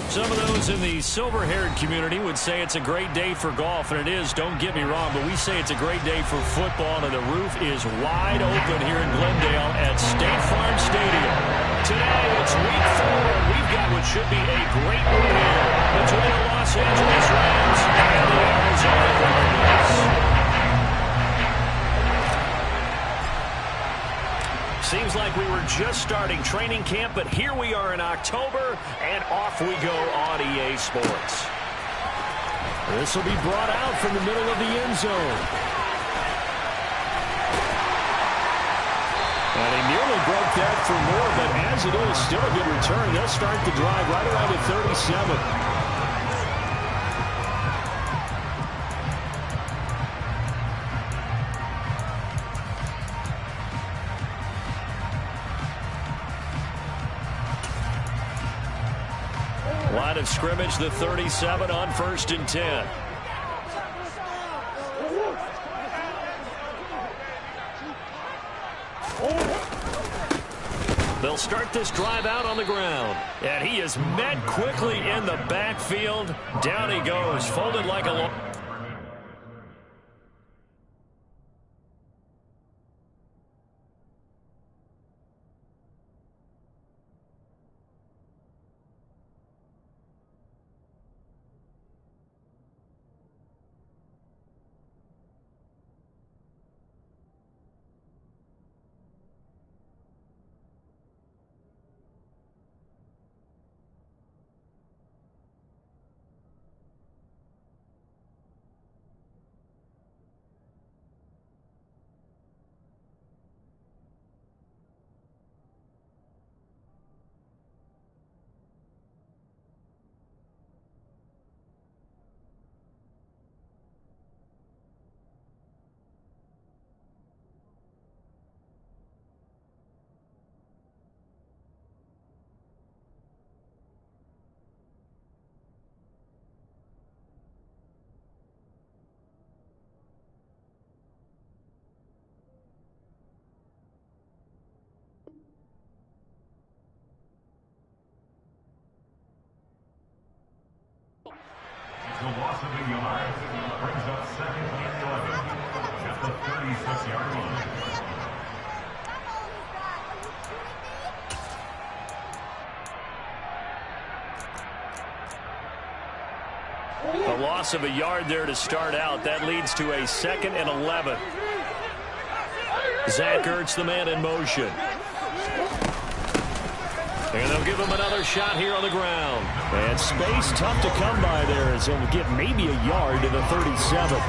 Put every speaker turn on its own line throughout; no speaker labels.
Some of those in the silver-haired community would say it's a great day for golf, and it is, don't get me wrong, but we say it's a great day for football, and the roof is wide open here in Glendale at State Farm Stadium. Today, it's week 4, and we've got what should be a great one here between the Los Angeles Rams and the Arizona Cardinals. Seems like we were just starting training camp, but here we are in October, and off we go on EA Sports. This will be brought out from the middle of the end zone. And he nearly broke that for more, but as it is, still a good return. They'll start the drive right around at 37. Line of scrimmage, the 37 on 1st and 10. They'll start this drive out on the ground. And he is met quickly in the backfield. Down he goes, folded like a long...
The loss of a yard brings up 2nd and 11 at the 36-yard line.
The loss of a yard there to start out. That leads to a 2nd and 11. Zach Ertz, the man in motion. And they'll give him another shot here on the ground. And space tough to come by there as he'll get maybe a yard to the 37.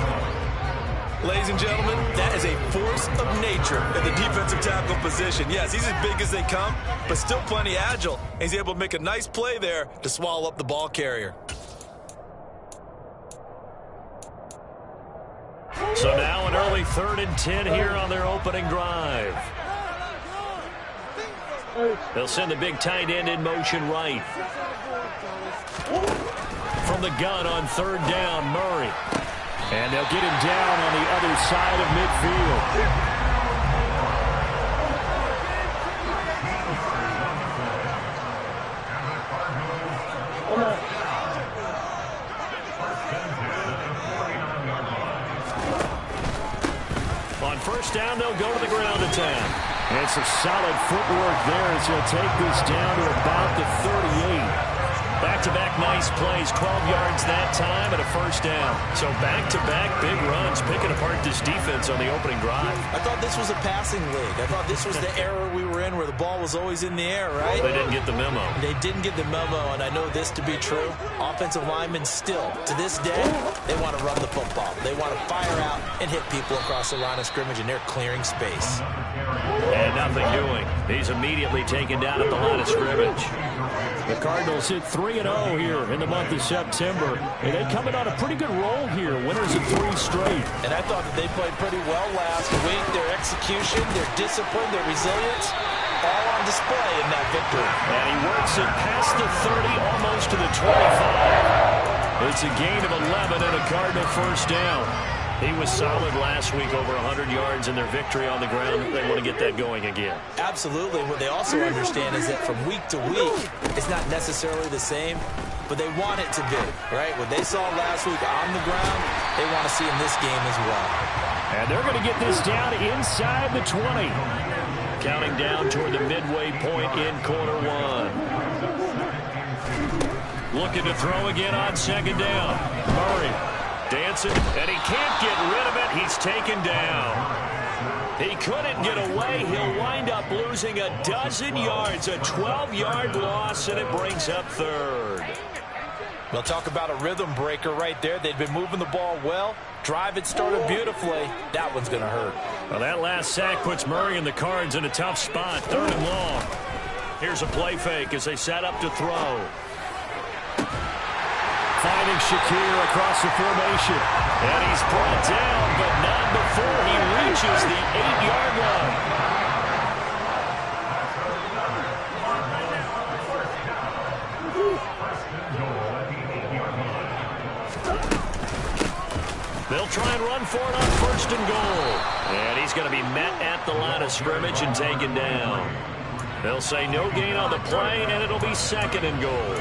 Ladies and gentlemen, that is a force of nature at the defensive tackle position. Yes, he's as big as they come, but still plenty agile. And he's able to make a nice play there to swallow up the ball carrier.
So now an early 3rd and 10 here on their opening drive. They'll send the big tight end in motion right. From the gun on 3rd down, Murray. And they'll get him down on the other side of midfield. On 1st down, they'll go to the ground attack. And some solid footwork there as he'll take this down to about the 38. Back-to-back nice plays, 12 yards that time and a 1st down. So back-to-back big runs, picking apart this defense on the opening drive.
I thought this was a passing league. I thought this was the era we were in where the ball was always in the air, right?
They didn't get the memo.
They didn't get the memo, and I know this to be true. Offensive linemen still, to this day, they want to run the football. They want to fire out and hit people across the line of scrimmage, and they're clearing space.
And nothing doing. He's immediately taken down at the line of scrimmage. The Cardinals hit 3-0 here in the month of September. And they're coming on a pretty good roll here. Winners of 3 straight.
And I thought that they played pretty well last week. Their execution, their discipline, their resilience, all on display in that victory.
And he works it past the 30, almost to the 25. It's a gain of 11 and a Cardinal 1st down. He was solid last week, over 100 yards in their victory on the ground. They want to get that going again.
Absolutely. What they also understand is that from week to week, it's not necessarily the same. but they want it to be, right? What they saw last week on the ground, they want to see in this game as well.
And they're going to get this down inside the 20. Counting down toward the midway point in quarter one. Looking to throw again on second down. Murray dancing, and he can't get rid of it. He's taken down. He couldn't get away. He'll wind up losing a dozen yards, a 12-yard loss, and it brings up third.
We'll talk about a rhythm breaker right there. They've been moving the ball well. Drive had started beautifully. That one's going to hurt.
Well, that last sack puts Murray and the Cards in a tough spot, third and long. Here's a play fake as they set up to throw. Finding Shakir across the formation. And he's brought down, but not before he reaches the 8-yard line. They'll try and run for it on first and goal. And he's going to be met at the line of scrimmage and taken down. They'll say no gain on the play, and it'll be second and goal.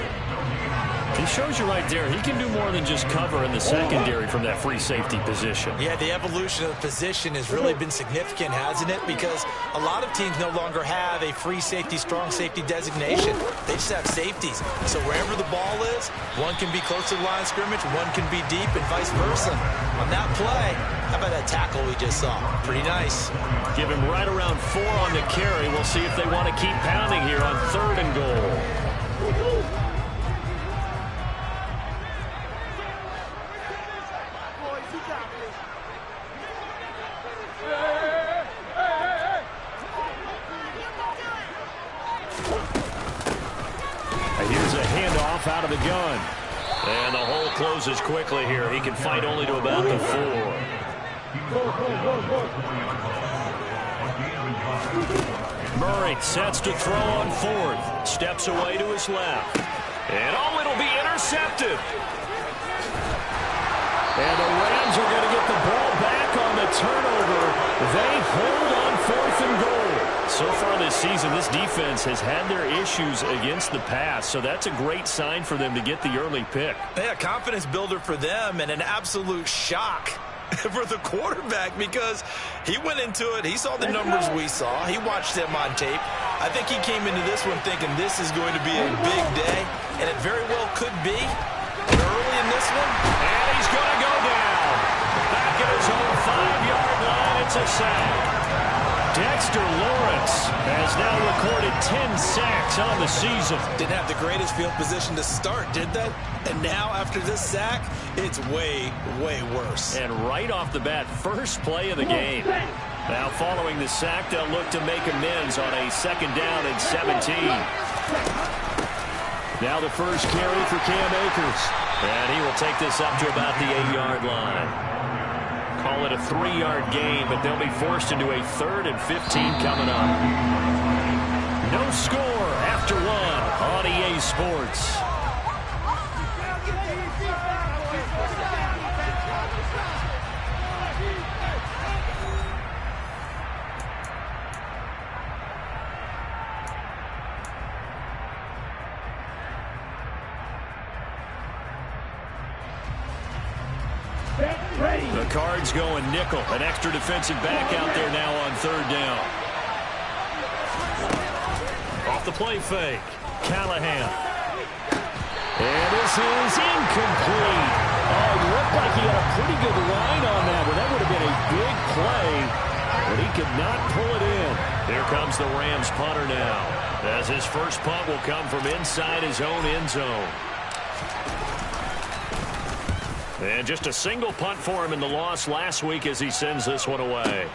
He shows you right there, he can do more than just cover in the secondary from that free safety position.
Yeah, the evolution of the position has really been significant, hasn't it? Because a lot of teams no longer have a free safety, strong safety designation. They just have safeties. So wherever the ball is, one can be close to the line of scrimmage, one can be deep, and vice versa. On that play, how about that tackle we just saw? Pretty nice.
Give him right around 4 on the carry. We'll see if they want to keep pounding here on third and goal. Here's a handoff out of the gun. And the hole closes quickly here. He can fight only to about the 4. Murray sets to throw on fourth. Steps away to his left. And oh, it'll be intercepted. And the Rams are going to get the ball back on the turnover. They hold on fourth and goal. So far this season, this defense has had their issues against the pass, so that's a great sign for them to get the early pick.
Yeah, confidence builder for them and an absolute shock for the quarterback because he went into it. He saw the numbers we saw. He watched them on tape. I think he came into this one thinking this is going to be a big day, and it very well could be. But early in this one,
and he's going to go down. Back at his own 5-yard line, it's a sack. Dexter Lawrence has now recorded 10 sacks on the season.
Didn't have the greatest field position to start, did they? And now, after this sack, it's way, way worse.
And right off the bat, first play of the game. Now, following the sack, they'll look to make amends on a second down and 17. Now the first carry for Cam Akers. And he will take this up to about the 8-yard line. Call it a 3-yard gain, but they'll be forced into a 3rd and 15 coming up. No score after 1 on EA Sports. The Cards going nickel. An extra defensive back out there now on 3rd down. Off the play fake. Callahan. And this is incomplete. Oh, it looked like he had a pretty good line on that one. That would have been a big play, but he could not pull it in. Here comes the Rams punter now, as his first punt will come from inside his own end zone. And just a single punt for him in the loss last week as he sends this one away.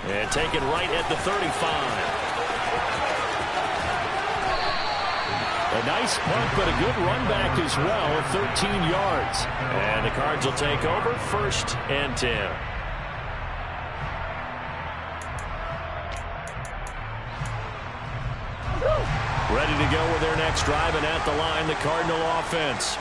And taken right at the 35. A nice punt, but a good run back as well of 13 yards. And the Cards will take over 1st and 10. Ready to go with their next drive, and at the line, the Cardinal offense.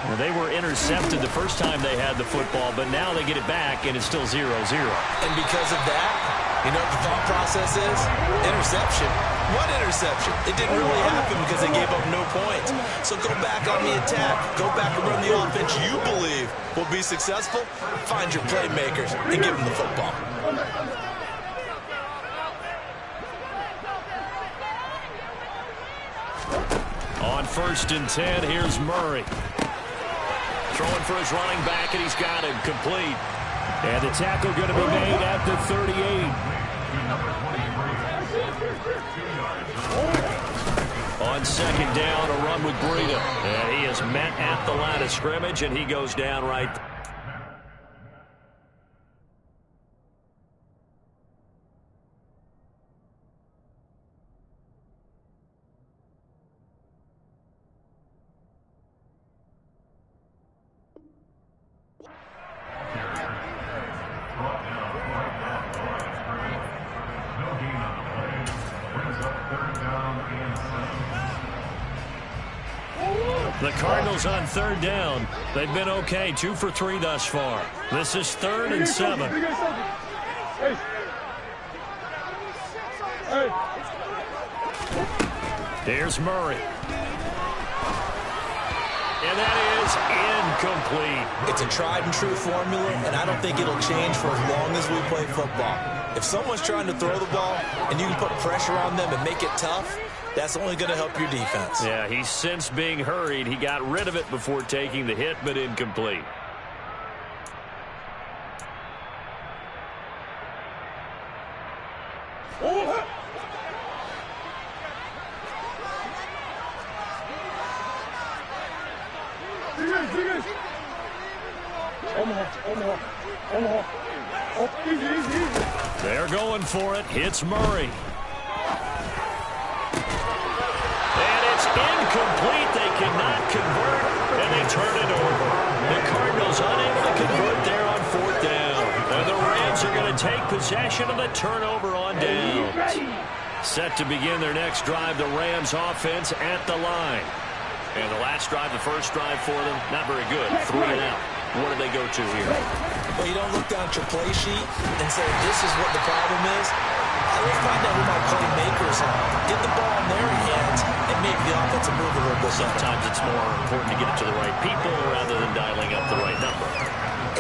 Well, they were intercepted the first time they had the football, but now they get it back, and it's still 0-0.
And because of that, You know what the thought process is? Interception. What interception? It didn't really happen because they gave up no points. So go back on the attack. Go back and run the offense you believe will be successful. Find your playmakers and give them the football.
On 1st and 10, here's Murray. Throwing for his running back, and he's got him complete. And the tackle going to be made at the 38. On 2nd down, a run with Breida. And he is met at the line of scrimmage, and he goes down right there. The Cardinals on 3rd down. They've been okay, 2 for 3 thus far. This is 3rd and 7. Here's Murray. And that is incomplete.
It's a tried and true formula, and I don't think it'll change for as long as we play football. If someone's trying to throw the ball and you can put pressure on them and make it tough, that's only going to help your defense.
Yeah, he's since being hurried. He got rid of it before taking the hit, but incomplete. They're going for it. Hits Murray. Incomplete. They cannot convert, and they turn it over. The Cardinals unable to convert there on 4th down. And the Rams are going to take possession of the turnover on downs. Set to begin their next drive, the Rams offense at the line. And the last drive, the first drive for them, not very good. 3 and out. What do they go to here?
Well, you don't look down at your play sheet and say, this is what the problem is. Let's find out who my playmakers are. Get the ball in their hands and make the offensive move a little bit.
Sometimes it's more important to get it to the right people rather than dialing up the right number.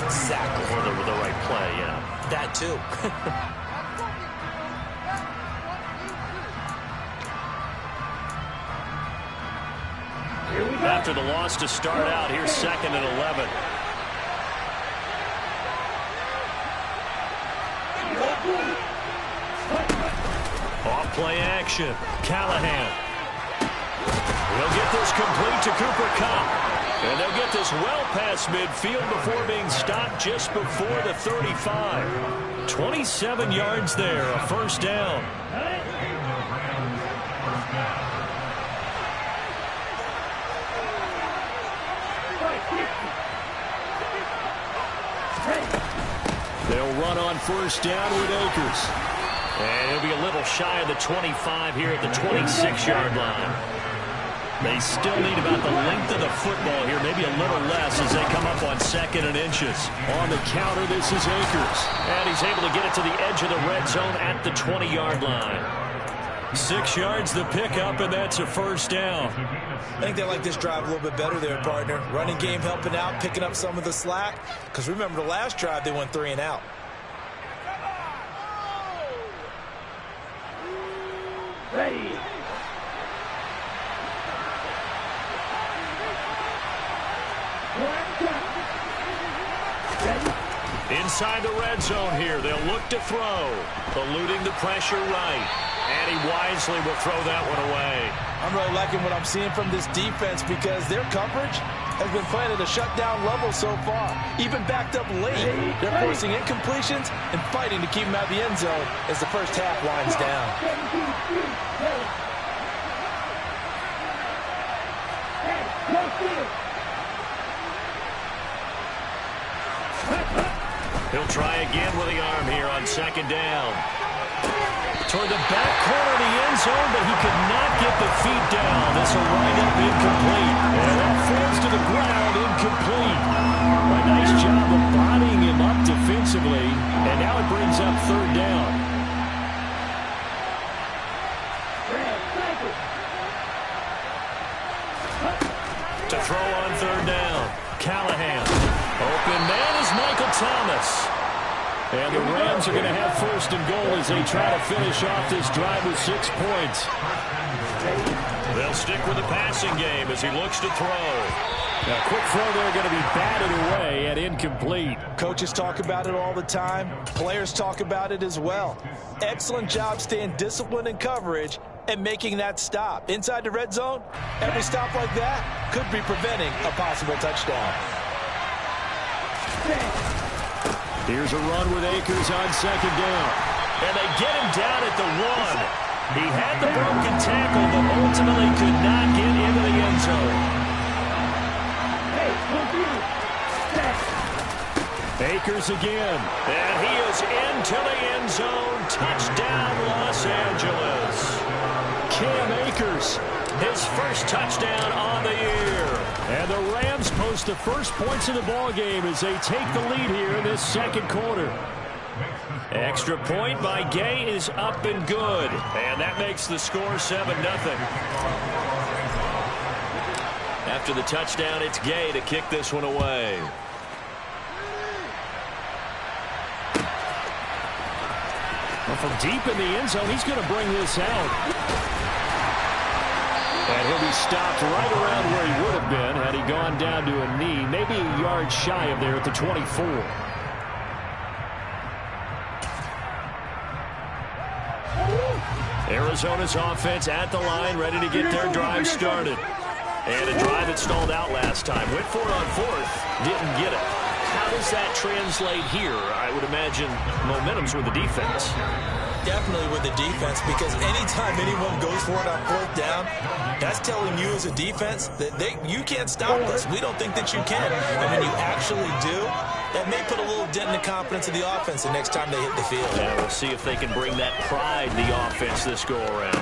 Exactly.
Or the right play, yeah.
That too.
After the loss to start out, here's 2nd and 11. Off play action. Callahan. He'll get this complete to Cooper Kupp. And they'll get this well past midfield before being stopped just before the 35. 27 yards there, a 1st down. They'll run on 1st down with Akers. And he'll be a little shy of the 25 here at the 26-yard line. They still need about the length of the football here, maybe a little less as they come up on 2nd and inches. On the counter, this is Akers. And he's able to get it to the edge of the red zone at the 20-yard line. 6 yards the pickup, and that's a 1st down.
I think they like this drive a little bit better there, partner. Running game helping out, picking up some of the slack. Because remember, the last drive, they went 3 and out.
Ready.
Inside the red zone here, they'll look to throw. Eluding the pressure right. And he wisely will throw that one away.
I'm really liking what I'm seeing from this defense because their coverage has been playing at a shutdown level so far. Even backed up late, they're forcing incompletions and fighting to keep them out of the end zone as the first half winds down.
He'll try again with the arm here on 2nd down. Toward the back corner of the end zone, but he could not get the feet down. This will wind up incomplete. And that falls to the ground, incomplete. A nice job of bodying him up defensively. And now it brings up 3rd down. To throw on third down. Callahan. Open man is Michael Thomas. And the Rams are going to have first and goal as they try to finish off this drive with 6 points. They'll stick with the passing game as he looks to throw. A quick throw there going to be batted away and incomplete.
Coaches talk about it all the time. Players talk about it as well. Excellent job staying disciplined in coverage and making that stop. Inside the red zone, every stop like that could be preventing a possible touchdown.
Here's a run with Akers on second down. And they get him down at the 1. He had the broken tackle, but ultimately could not get into the end zone. Akers again. And he is into the end zone. Touchdown, Los Angeles. Cam Akers, his first touchdown on the year. And the Rams post the first points of the ball game as they take the lead here in this second quarter. Extra point by Gay is up and good. And that makes the score 7-0. After the touchdown, it's Gay to kick this one away. Well, from deep in the end zone, he's going to bring this out. And he'll be stopped right around where he would have been had he gone down to a knee, maybe a yard shy of there at the 24. Arizona's offense at the line, ready to get their drive started. And a drive that stalled out last time. Went for it on fourth, didn't get it. How does that translate here? I would imagine momentum's with the defense.
Definitely with the defense, because anytime anyone goes for it on fourth down, that's telling you as a defense that you can't stop us. We don't think that you can. And when you actually do, that may put a little dent in the confidence of the offense the next time they hit the field.
Yeah, we'll see if they can bring that pride in the offense this go-around.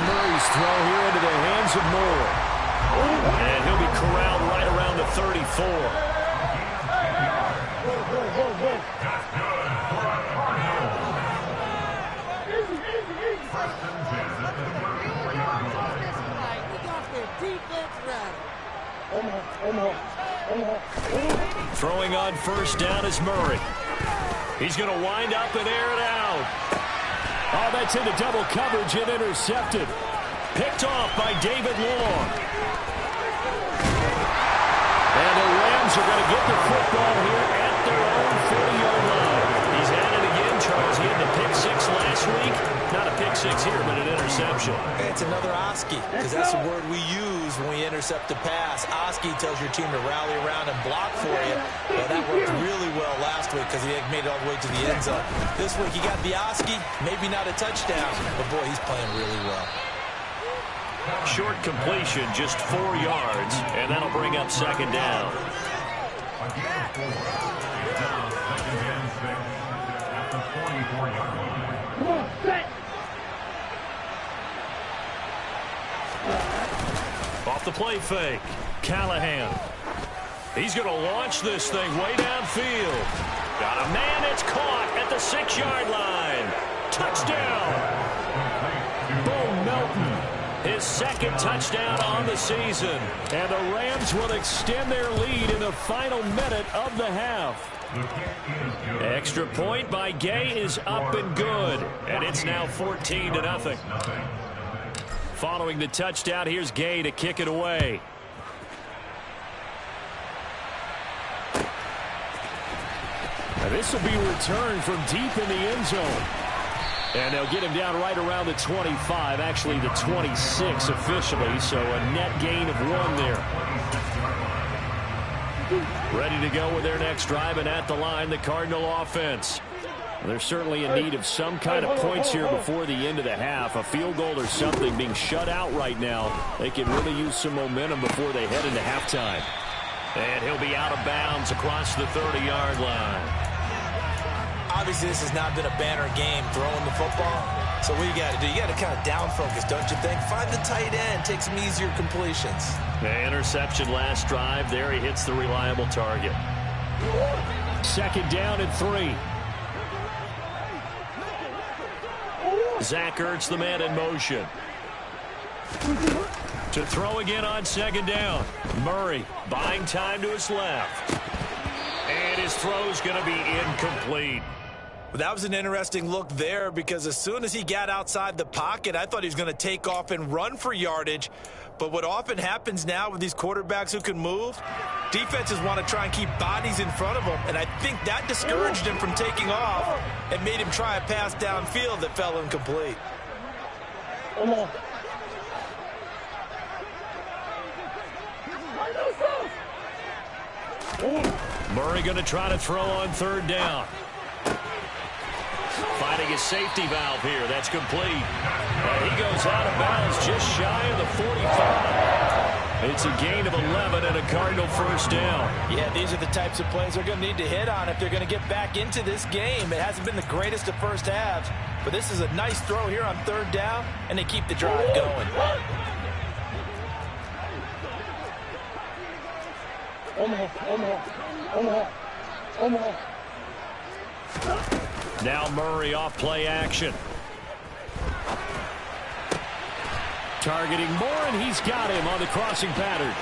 Murray's throw here into the hands of Moore. And he'll be corralled right around the 34. Throwing on first down is Murray. He's going to wind up and air it out. Oh, that's into double coverage and intercepted. Picked off by David Long. And the Rams are going to get the football here at their own 40-yard line. He's at it again, Charles. He had the pick six last week. Not a pick six here, but an interception.
It's another Oski, because that's the word we use when we intercept a pass. Oski tells your team to rally around and block for you. Well, that worked really well last week because he made it all the way to the end zone. This week he got the Oski, maybe not a touchdown, but boy, he's playing really well.
Short completion, just 4 yards, and that'll bring up second down. Off the play fake, Callahan. He's going to launch this thing way downfield. Got a man that's caught at the 6-yard line. Touchdown. Bo Melton. His second touchdown on the season. And the Rams will extend their lead in the final minute of the half. Extra point by Gay is up and good. And it's now 14-0. Following the touchdown, here's Gay to kick it away. Now this will be returned from deep in the end zone. And they'll get him down right around the 25, actually the 26 officially, so a net gain of 1 there. Ready to go with their next drive, and at the line, the Cardinal offense. They're certainly in need of some kind of points here before the end of the half. A field goal or something being shut out right now. They can really use some momentum before they head into halftime. And he'll be out of bounds across the 30-yard line.
Obviously, this has not been a banner game throwing the football. So what you got to do, you got to kind of down focus, don't you think? Find the tight end, take some easier completions.
The interception last drive. There he hits the reliable target. Second down and 3. Zach Ertz, the man in motion. To throw again on second down. Murray buying time to his left. And his throw's going to be incomplete.
That was an interesting look there because as soon as he got outside the pocket, I thought he was going to take off and run for yardage. But what often happens now with these quarterbacks who can move, defenses want to try and keep bodies in front of them, and I think that discouraged him from taking off and made him try a pass downfield that fell incomplete.
Murray going to try to throw on third down. Finding his safety valve here. That's complete. And he goes out of bounds just shy of the 45. It's a gain of 11 and a Cardinal first down.
Yeah, these are the types of plays they're going to need to hit on if they're going to get back into this game. It hasn't been the greatest of first halves, but this is a nice throw here on third down, and they keep the drive going.
Now Murray off play action. Targeting Moore, and he's got him on the crossing pattern.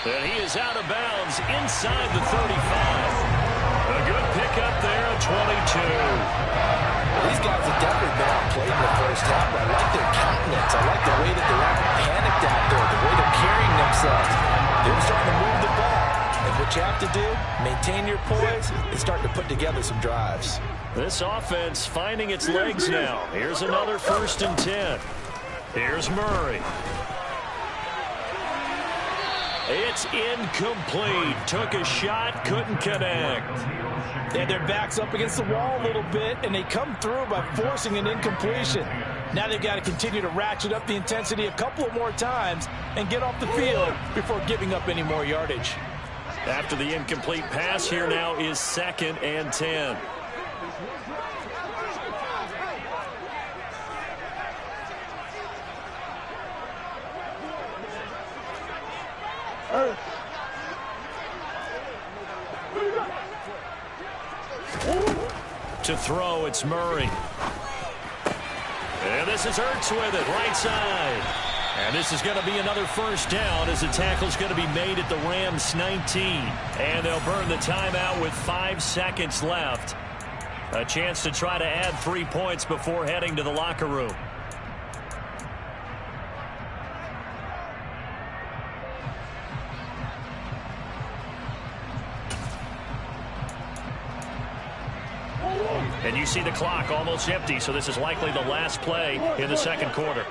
And he is out of bounds inside the 35. A good pickup there at 22.
These guys have definitely been outplayed in the first half. I like their countenance. I like the way that they're not panicked out there, the way they're carrying themselves. They're starting to move the ball. And what you have to do, maintain your poise and start to put together some drives.
This offense finding its legs now. Here's another 1st and 10. Here's Murray. It's incomplete. Took a shot, couldn't connect.
They had their backs up against the wall a little bit, and they come through by forcing an incompletion. Now they've got to continue to ratchet up the intensity a couple of more times and get off the field before giving up any more yardage.
After the incomplete pass, here now is 2nd and 10. To throw, it's Murray. And this is Ertz with it, right side. And this is going to be another first down as the tackle's going to be made at the Rams 19. And they'll burn the timeout with 5 seconds left. A chance to try to add 3 points before heading to the locker room. And you see the clock almost empty, so this is likely the last play in the second quarter.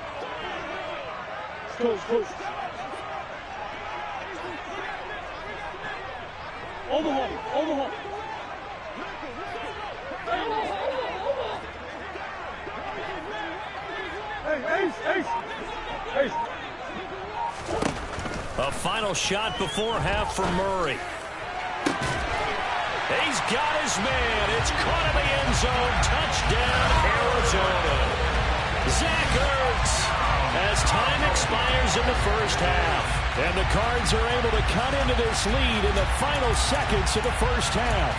A final shot before half for Murray. He's got his man. It's caught in the end zone. Touchdown, Arizona. Zach Ertz as time expires in the first half. And the Cards are able to cut into this lead in the final seconds of the first half.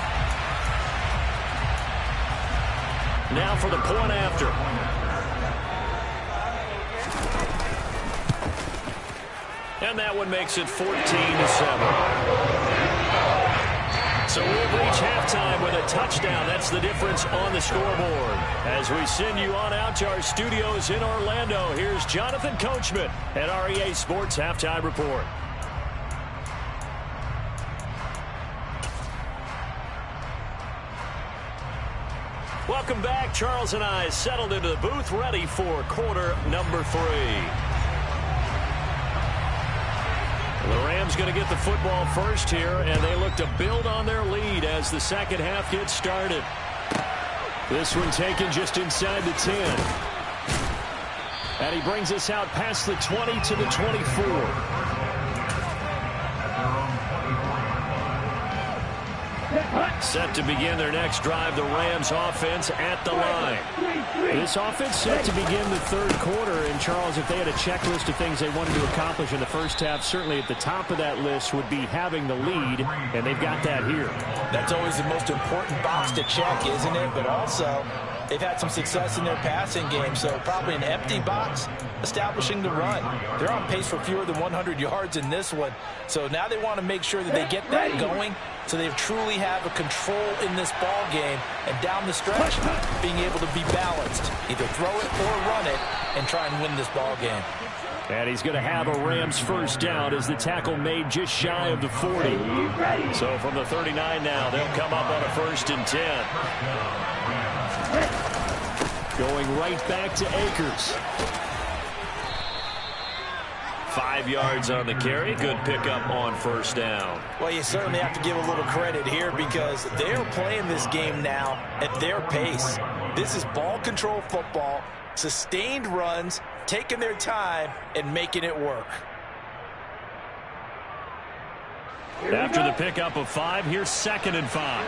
Now for the point after. And that one makes it 14-7. So we'll reach halftime with a touchdown. That's the difference on the scoreboard. As we send you on out to our studios in Orlando, here's Jonathan Coachman at REA Sports Halftime Report. Welcome back. Charles and I settled into the booth, ready for quarter number 3. The Rams going to get the football first here, and they look to build on their lead as the second half gets started. This one taken just inside the 10. And he brings us out past the 20 to the 24. Set to begin their next drive, the Rams offense at the line. This offense set to begin the third quarter, and Charles, if they had a checklist of things they wanted to accomplish in the first half, certainly at the top of that list would be having the lead, and they've got that here.
That's always the most important box to check, isn't it? But also,
They've had some success in their passing game, so probably an empty box establishing the run. They're on pace for fewer than 100 yards in this one, so now they want to make sure that they get that going so they truly have a control in this ball game, and down the stretch, being able to be balanced, either throw it or run it, and try and win this ball game.
And he's going to have a Rams first down as the tackle made just shy of the 40. So from the 39 now, they'll come up on a 1st and 10. Going right back to Akers. 5 yards on the carry. Good pickup on 1st down.
Well, you certainly have to give a little credit here because they're playing this game now at their pace. This is ball control football, sustained runs, taking their time and making it work.
After the pickup of 5, here's 2nd and 5.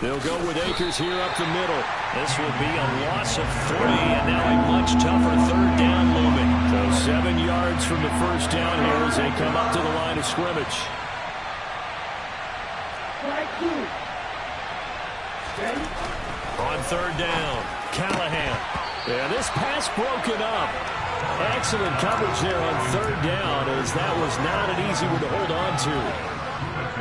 They'll go with Akers here up the middle. This will be a loss of 3, and now a much tougher 3rd down looming. So 7 yards from the 1st down here as they come up to the line of scrimmage. On 3rd down, Callahan. Yeah, this pass broken up. Excellent coverage there on 3rd down, as that was not an easy one to hold on to.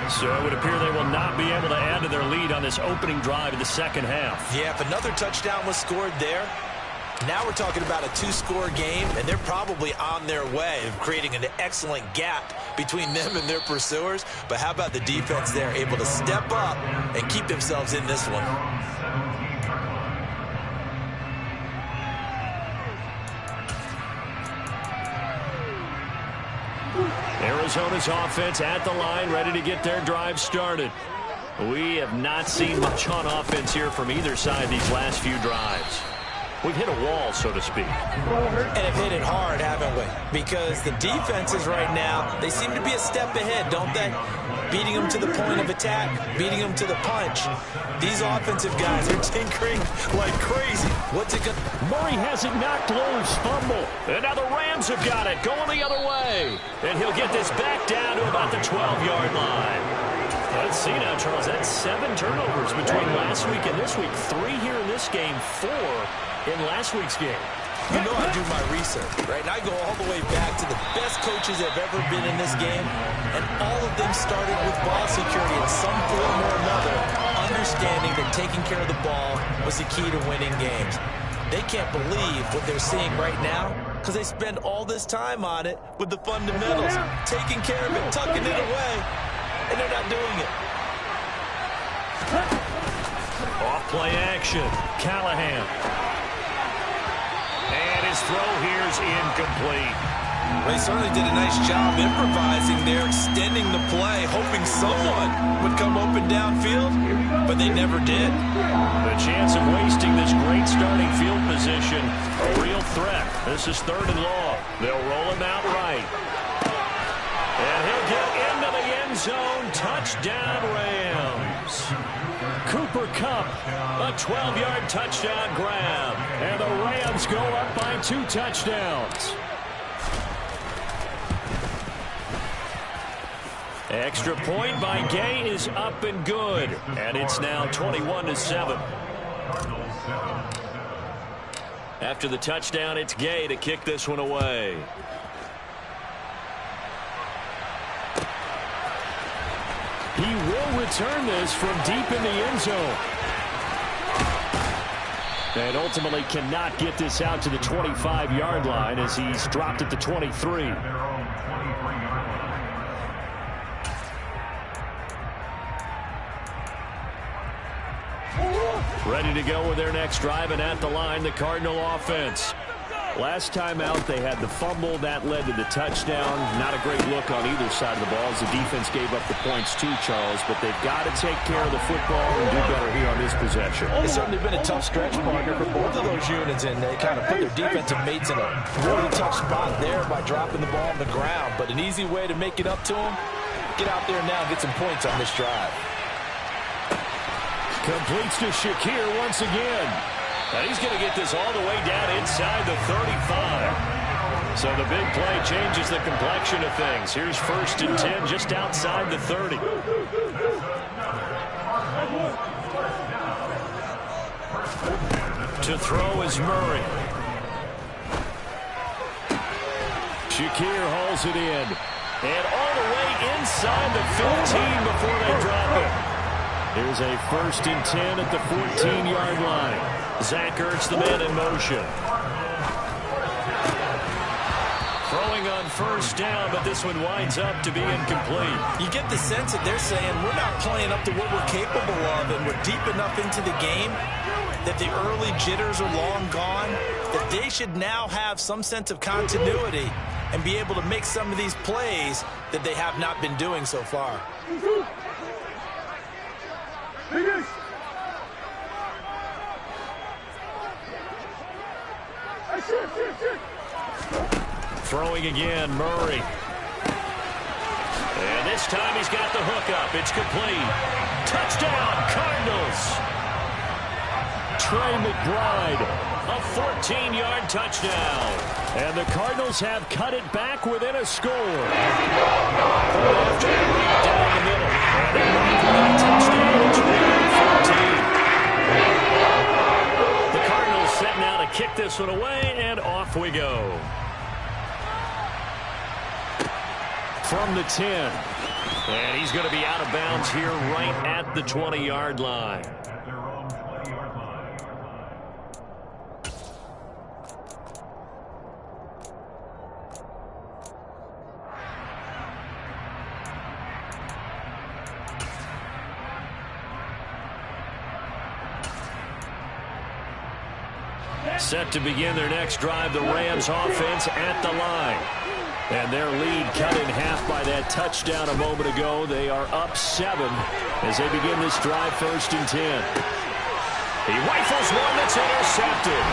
So it would appear they will not be able to add to their lead on this opening drive of the 2nd half.
Yeah, if another touchdown was scored there, now we're talking about a 2-score game, and they're probably on their way of creating an excellent gap between them and their pursuers. But how about the defense there, able to step up and keep themselves in this one?
Arizona's offense at the line, ready to get their drive started. We have not seen much on offense here from either side these last few drives. We've hit a wall, so to speak.
And have hit it hard, haven't we? Because the defenses right now, they seem to be a step ahead, don't they? Beating them to the point of attack, beating them to the punch. These offensive guys are tinkering like crazy. What's it going to...
Murray has it knocked loose. Fumble. And now the Rams have got it, going the other way. And he'll get this back down to about the 12-yard line. Let's see now, Charles. That's 7 turnovers between last week and this week. 3 here in this game, 4 in last week's game.
You know I do my research, right? And I go all the way back to the best coaches that have ever been in this game, and all of them started with ball security in some form or another, understanding that taking care of the ball was the key to winning games. They can't believe what they're seeing right now because they spend all this time on it with the fundamentals, taking care of it, tucking it away, and they're not doing it.
Off play action. Callahan. And his throw here is incomplete.
They certainly did a nice job improvising there, extending the play, hoping someone would come open downfield, but they never did.
The chance of wasting this great starting field position, a real threat. This is 3rd and long. They'll roll him out right. And he'll get into the end zone. Touchdown, Rams. Cooper Kupp, a 12-yard touchdown grab. And the Rams go up by 2 touchdowns. Extra point by Gay is up and good. And it's now 21-7. After the touchdown, it's Gay to kick this one away. He will return this from deep in the end zone. And ultimately cannot get this out to the 25-yard line as he's dropped at the 23. Ready to go with their next drive, and at the line, the Cardinal offense. Last time out, they had the fumble. That led to the touchdown. Not a great look on either side of the ball as the defense gave up the points too, Charles. But they've got to take care of the football and do better here on this possession.
It's certainly been a tough stretch, partner, for both of those units, and they kind of put their defensive mates in a really tough spot there by dropping the ball on the ground. But an easy way to make it up to them, get out there now and get some points on this drive.
Completes to Shakir once again. And he's going to get this all the way down inside the 35. So the big play changes the complexion of things. Here's 1st and 10 just outside the 30. To throw is Murray. Shakir hauls it in. And all the way inside the 15 before they drop it. Here's a 1st and 10 at the 14-yard line. Zach Ertz, the man in motion. Throwing on 1st down, but this one winds up to be incomplete.
You get the sense that they're saying we're not playing up to what we're capable of, and we're deep enough into the game that the early jitters are long gone, that they should now have some sense of continuity and be able to make some of these plays that they have not been doing so far.
Throwing again, Murray. And this time he's got the hook up. It's complete. Touchdown, Cardinals. Trey McBride, a 14-yard touchdown. And the Cardinals have cut it back within a score. After right down the middle. And they run a touchdown. It's 14. The Cardinals set now to kick this one away, and off we go. From the 10. And he's going to be out of bounds here right at the 20-yard line. Set to begin their next drive, the Rams offense at the line. And their lead cut in half by that touchdown a moment ago. They are up 7 as they begin this drive, 1st and 10. He rifles one that's intercepted.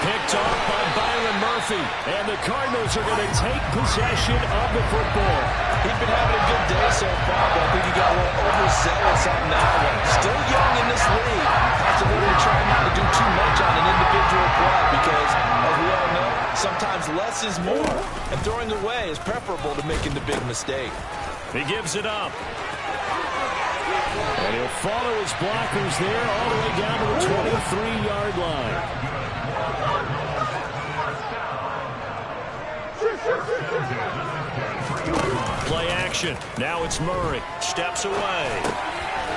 Picked off by Byron Murphy. And the Cardinals are going to take possession of the football.
He's been having a good day so far, but I think he got a little overzealous on that one. Still young in this league. Has to really try not to do too much on an individual play because, as we all know, sometimes less is more. And throwing away is preferable to making the big mistake.
He gives it up. And he'll follow his blockers there all the way down to the 23-yard line. Play action. Now it's Murray. Steps away.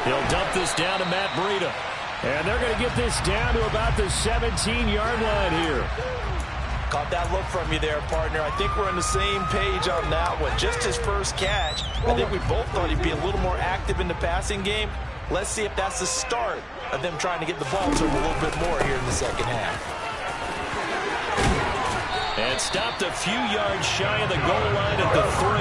He'll dump this down to Matt Breida. And they're going to get this down to about the 17-yard line here.
Caught that look from you there, partner. I think we're on the same page on that one. Just his first catch. I think we both thought he'd be a little more active in the passing game. Let's see if that's the start of them trying to get the ball to him a little bit more here in the second half.
And stopped a few yards shy of the goal line at the 3.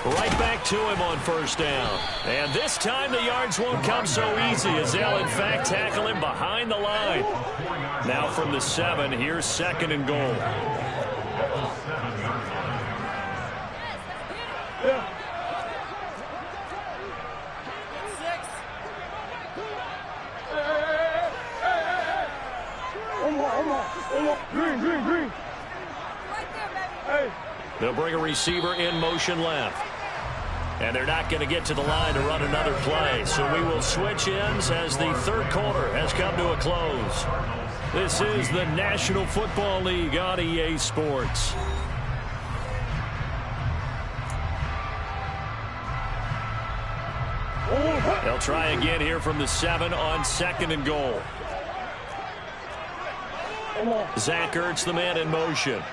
Right back to him on 1st down. And this time the yards won't come so easy as they'll in fact tackle him behind the line. Now from the 7, here's 2nd and goal.
Green.
They'll bring a receiver in motion left. And they're not going to get to the line to run another play. So we will switch ends as the 3rd quarter has come to a close. This is the National Football League on EA Sports. They'll try again here from the 7 on 2nd and goal. Zach Ertz, the man in motion.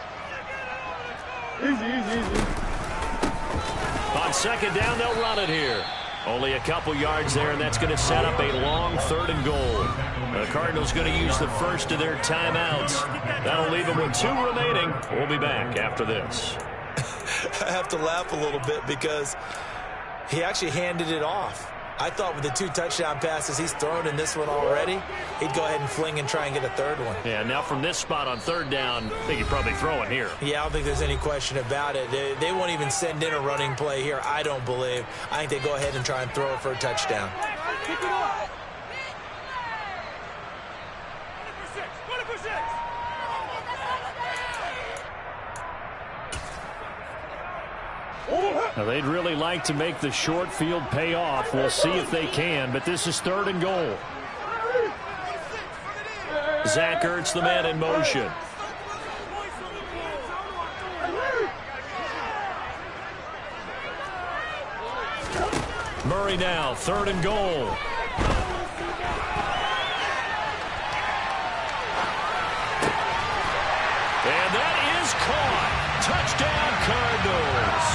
Easy.
On 2nd down, they'll run it here. Only a couple yards there, and that's going to set up a long 3rd and goal. The Cardinals going to use the first of their timeouts. That'll leave them with 2 remaining. We'll be back after this.
I have to laugh a little bit because he actually handed it off. I thought with the 2 touchdown passes he's thrown in this one already, he'd go ahead and fling and try and get a third one.
Yeah, now from this spot on 3rd down, I think he'd probably throw it here.
Yeah, I don't think there's any question about it. They won't even send in a running play here, I don't believe. I think they go ahead and try and throw it for a touchdown.
Now, they'd really like to make the short field pay off. We'll see if they can, but this is 3rd and goal. Zach Ertz, the man in motion. Murray now, 3rd and goal. And that is caught. Touchdown, Cardinals.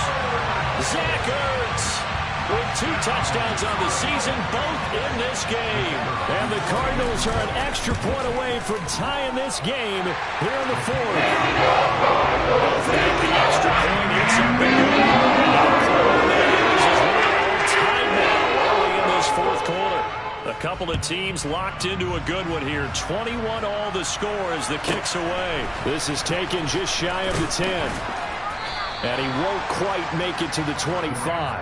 Zach Ertz with 2 touchdowns on the season, both in this game. And the Cardinals are an extra point away from tying this game here in the 4th. The extra point hits up and tied now early in this 4th quarter. A couple of teams locked into a good one here. 21 all the score as the kick's away. This is taken just shy of the 10. And he won't quite make it to the 25.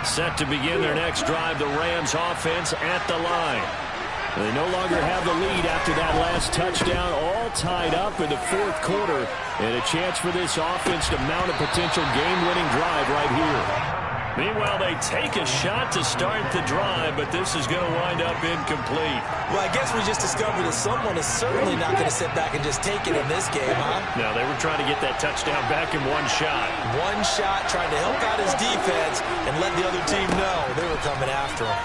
Set to begin their next drive, the Rams offense at the line. They no longer have the lead after that last touchdown, all tied up in the 4th quarter, and a chance for this offense to mount a potential game-winning drive right here. Meanwhile, they take a shot to start the drive, but this is going to wind up incomplete.
Well, I guess we just discovered that someone is certainly not going to sit back and just take it in this game, huh?
No, they were trying to get that touchdown back in one shot.
One shot, trying to help out his defense and let the other team know they were coming after him.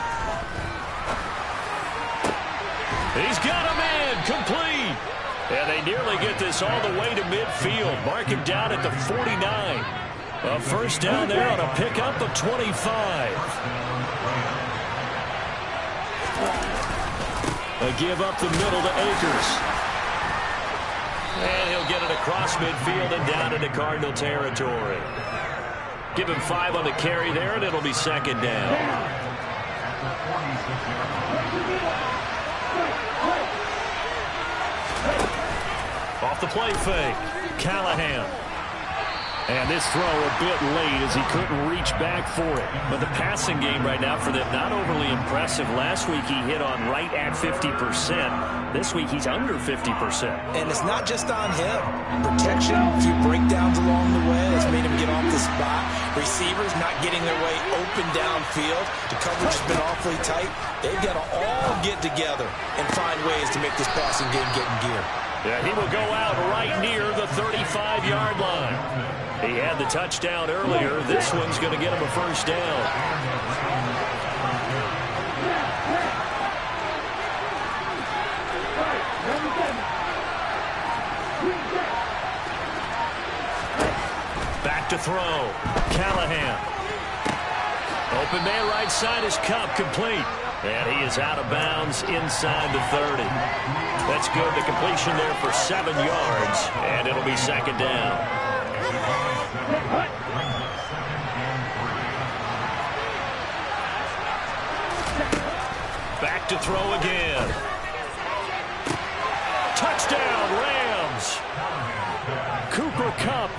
He's got a man, complete. And they nearly get this all the way to midfield. Mark him down at the 49. A first down there on a pickup of 25. A give up the middle to Akers. And he'll get it across midfield and down into Cardinal territory. Give him 5 on the carry there, and it'll be 2nd down. Off the play fake, Callahan. And this throw a bit late as he couldn't reach back for it. But the passing game right now for them, not overly impressive. Last week he hit on right at 50%. This week he's under 50%.
And it's not just on him. Protection, a few breakdowns along the way has made him get off the spot. Receivers not getting their way open downfield. The coverage has been awfully tight. They've got to all get together and find ways to make this passing game get in gear.
Yeah, he will go out right near the 35-yard line. He had the touchdown earlier. This one's going to get him a first down. Back to throw. Callahan. Open man right side is Cup, complete. And he is out of bounds inside the 30. That's good. The completion there for 7 yards. And it'll be 2nd down. Back to throw again. Touchdown, Rams. Cooper Kupp,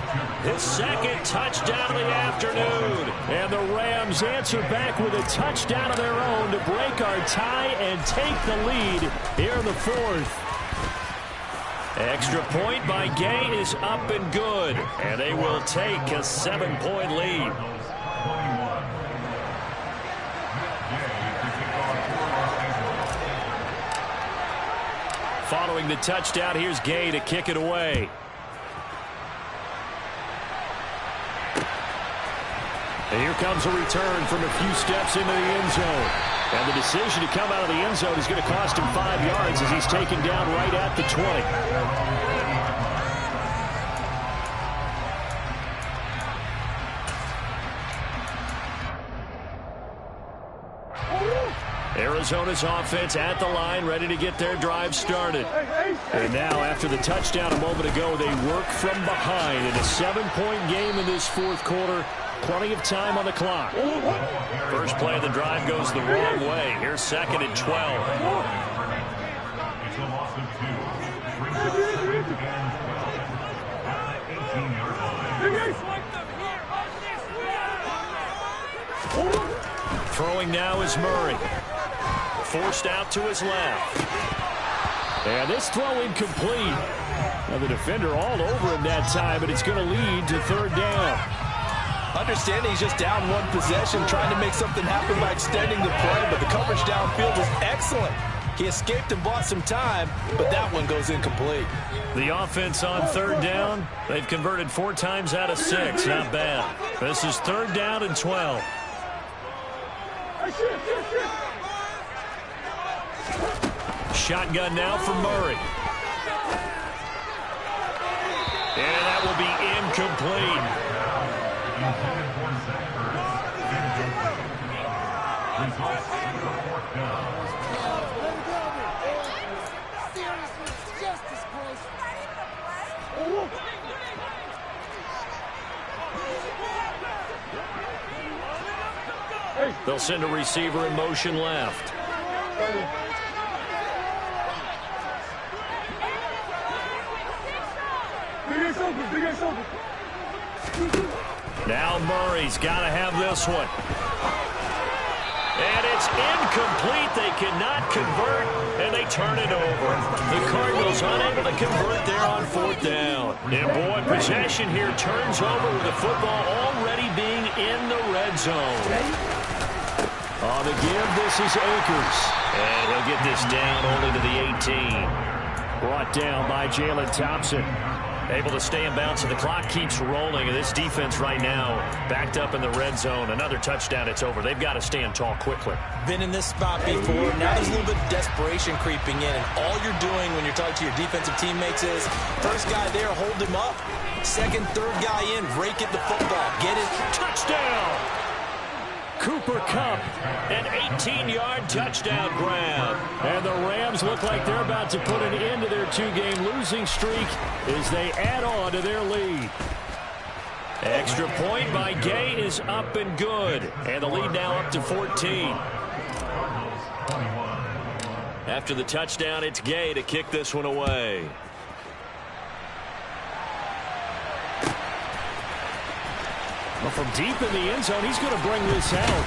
his 2nd touchdown of the afternoon. And the Rams answer back with a touchdown of their own to break our tie and take the lead here in the 4th. Extra point by Gay is up and good. And they will take a 7-point lead. Following the touchdown, here's Gay to kick it away. And here comes a return from a few steps into the end zone. And the decision to come out of the end zone is going to cost him 5 yards as he's taken down right at the 20. Arizona's offense at the line, ready to get their drive started. And now, after the touchdown a moment ago, they work from behind in a 7-point game in this fourth quarter. Plenty of time on the clock. First play of the drive goes the wrong way. Here's 2nd and 12.
It's a loss of 2. Brings up 2nd and 12. At the 18-yard line.
Throwing now is Murray. Forced out to his left. And this throw incomplete. Now the defender all over him that time, but it's going to lead to 3rd down.
Understanding he's just down one possession, trying to make something happen by extending the play, but the coverage downfield was excellent. He escaped and bought some time, but that one goes incomplete.
The offense on 3rd down, they've converted 4 times out of 6. Not bad. This is 3rd down and 12. Shotgun now for Murray. And that will be incomplete. They'll send a receiver in motion left. Now Murray's got to have this one. And it's incomplete. They cannot convert, and they turn it over. The Cardinals unable to convert there on 4th down. And boy, possession here turns over with the football already being in the red zone. On the give, this is Akers. And he'll get this down only to the 18. Brought down by Jalen Thompson. Able to stay in bounds, and the clock keeps rolling. And this defense right now backed up in the red zone. Another touchdown, it's over. They've got to stand tall quickly.
Been in this spot before. Now there's a little bit of desperation creeping in. And all you're doing when you're talking to your defensive teammates is, first guy there, hold him up. Second, third guy in, rake at the football. Get it.
Touchdown! Cooper Kupp, an 18-yard touchdown grab. And the Rams look like they're about to put an end to their 2-game losing streak as they add on to their lead. Extra point by Gay is up and good. And the lead now up to 14. After the touchdown, it's Gay to kick this one away. Well, from deep in the end zone, he's going to bring this out.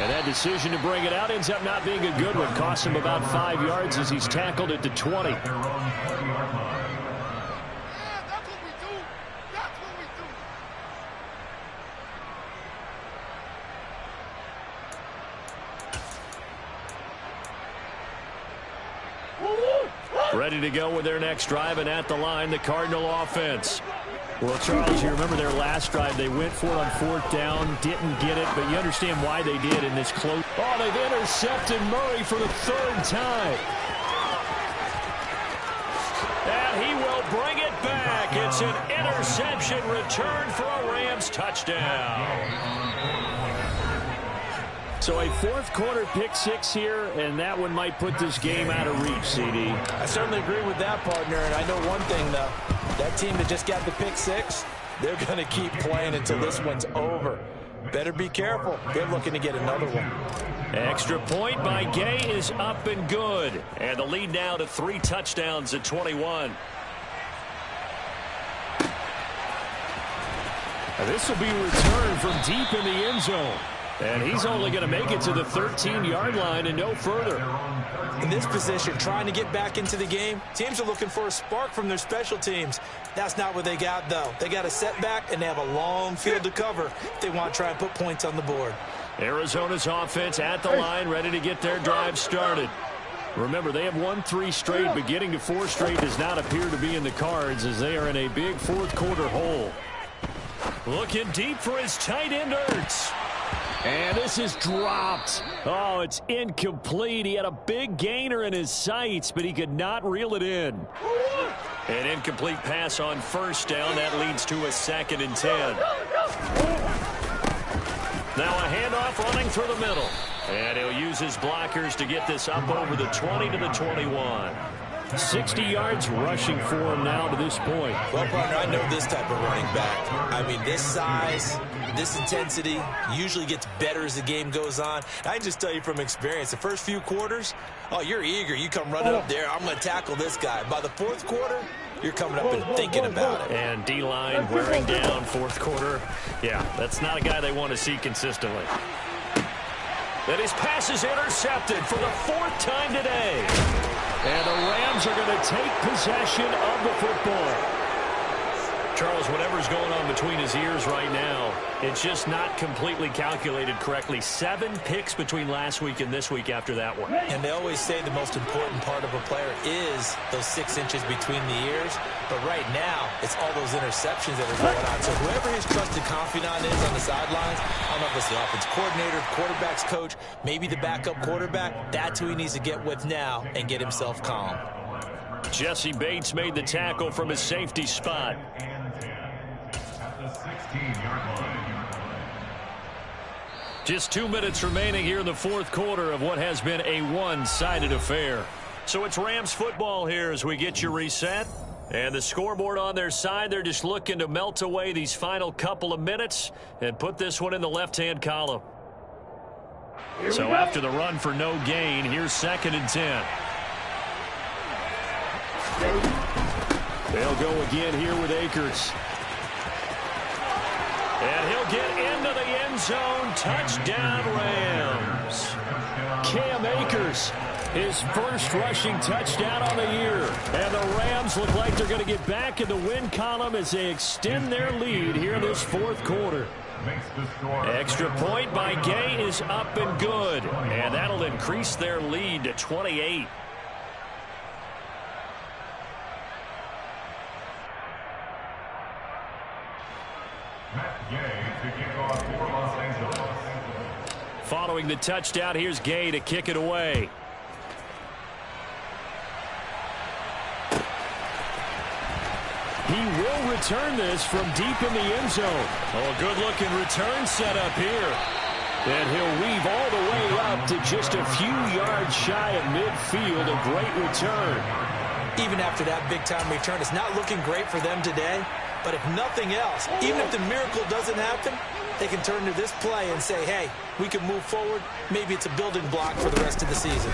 And that decision to bring it out ends up not being a good one. Cost him about 5 yards as he's tackled at the 20. Ready to go with their next drive, and at the line, the Cardinal offense. Well, Charles, you remember their last drive. They went for it on 4th down, didn't get it, but you understand why they did in this close. Oh, they've intercepted Murray for the 3rd time. And he will bring it back. It's an interception return for a Rams touchdown. So a 4th quarter pick 6 here, and that one might put this game out of reach, CD.
I certainly agree with that, partner, and I know one thing, though. That team that just got the pick 6, they're going to keep playing until this one's over. Better be careful. They're looking to get another one.
Extra point by Gay is up and good. And the lead now to 3 touchdowns at 21. Now this will be a return from deep in the end zone. And he's only going to make it to the 13-yard line and no further.
In this position, trying to get back into the game, teams are looking for a spark from their special teams. That's not what they got, though. They got a setback, and they have a long field to cover if they want to try and put points on the board.
Arizona's offense at the line, ready to get their drive started. Remember, they have won 3 straight, but getting to 4 straight does not appear to be in the cards as they are in a big 4th quarter hole. Looking deep for his tight end, Ertz. And this is dropped. Oh, it's incomplete. He had a big gainer in his sights, but he could not reel it in. An incomplete pass on 1st down. That leads to a 2nd and 10. Now a handoff running through the middle. And he'll use his blockers to get this up over the 20 to the 21. 60 yards rushing for him now to this point.
Well, partner, I know this type of running back. I mean, this size, this intensity usually gets better as the game goes on. I can just tell you from experience, the first few quarters, oh, you're eager. You come running up there, I'm going to tackle this guy. By the fourth quarter, you're coming up and thinking about it.
And D-line wearing down fourth quarter. Yeah, that's not a guy they want to see consistently. And his pass is intercepted for the fourth time today. And the Rams are going to take possession of the football. Charles, whatever's going on between his ears right now, it's just not completely calculated correctly. 7 picks between last week and this week after that one.
And they always say the most important part of a player is those 6 inches between the ears. But right now, it's all those interceptions that are going on. So whoever his trusted confidant is on the sidelines, I don't know if it's the offense coordinator, quarterback's coach, maybe the backup quarterback, that's who he needs to get with now and get himself calm.
Jesse Bates made the tackle from his safety spot. Just 2 minutes remaining here in the fourth quarter of what has been a one-sided affair. So it's Rams football here as we get you reset. And the scoreboard on their side, they're just looking to melt away these final couple of minutes and put this one in the left-hand column. So after the run for no gain, here's 2nd and 10. They'll go again here with Akers. And he'll get into the end zone. Touchdown, Rams. Cam Akers, his first rushing touchdown on the year. And the Rams look like they're going to get back in the win column as they extend their lead here in this fourth quarter. Extra point by Gay is up and good. And that'll increase their lead to 28. Following the touchdown, here's Gay to kick it away. He will return this from deep in the end zone. Oh, a good-looking return set up here. And he'll weave all the way up to just a few yards shy of midfield. A great return.
Even after that big-time return, it's not looking great for them today. But if nothing else, even if the miracle doesn't happen, they can turn to this play and say, hey, we can move forward. Maybe it's a building block for the rest of the season.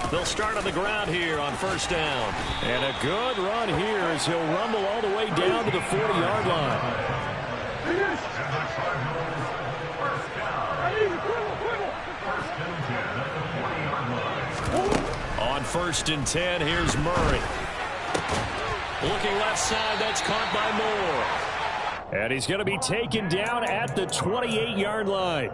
They'll start on the ground here on first down. And a good run here as he'll rumble all the way down to the 40-yard line. On 1st and 10, here's Murray. Looking left side, that's caught by Moore. And he's going to be taken down at the 28-yard line.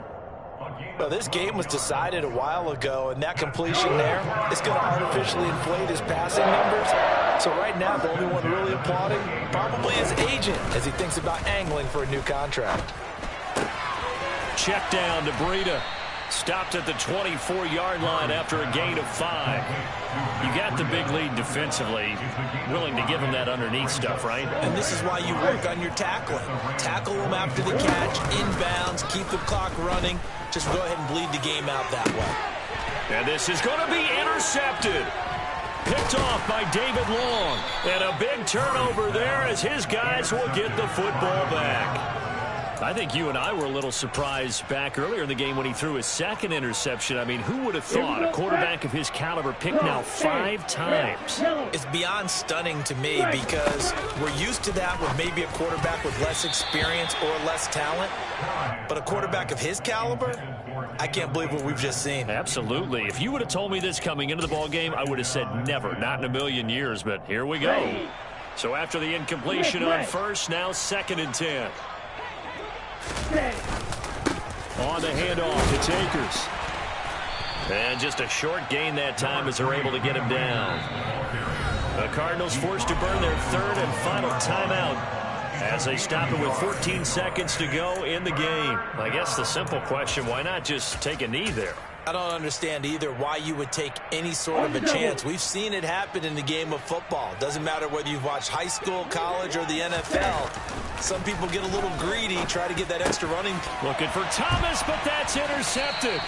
Well, this game was decided a while ago, and that completion there is going to artificially inflate his passing numbers. So right now, the only one really applauding probably his agent as he thinks about angling for a new contract.
Check down to Breida. Stopped at the 24-yard line after a gain of 5. You got the big lead defensively. Willing to give him that underneath stuff, right?
And this is why you work on your tackling. Tackle him after the catch, inbounds, keep the clock running. Just go ahead and bleed the game out that way.
And this is going to be intercepted. Picked off by David Long. And a big turnover there as his guys will get the football back. I think you and I were a little surprised back earlier in the game when he threw his 2nd interception. I mean, who would have thought a quarterback of his caliber picked now 5 times?
It's beyond stunning to me because we're used to that with maybe a quarterback with less experience or less talent. But a quarterback of his caliber, I can't believe what we've just seen.
Absolutely. If you would have told me this coming into the ball game, I would have said never, not in a million years. But here we go. So after the incompletion on first, now 2nd and 10. On the handoff, it's Akers. And just a short gain that time as they're able to get him down. The Cardinals forced to burn their 3rd and final timeout as they stop it with 14 seconds to go in the game. I guess the simple question, why not just take a knee there?
I don't understand either why you would take any sort of a chance. We've seen it happen in the game of football. Doesn't matter whether you've watched high school, college, or the NFL. Some people get a little greedy, try to get that extra running.
Looking for Thomas, but that's intercepted.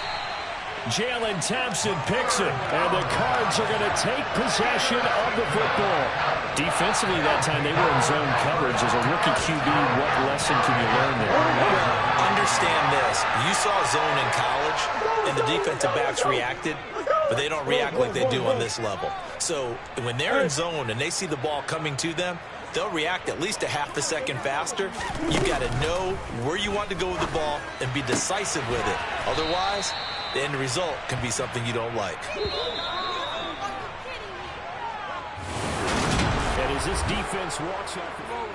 Jalen Thompson picks it, and the Cards are going to take possession of the football. Defensively that time, they were in zone coverage. As a rookie QB, what lesson can you learn there?
Well, understand this. You saw zone in college, and the defensive backs reacted, but they don't react like they do on this level. So when they're in zone and they see the ball coming to them, they'll react at least a half a second faster. You've got to know where you want to go with the ball and be decisive with it. Otherwise, the end result can be something you don't like.
And as this defense walks off the field,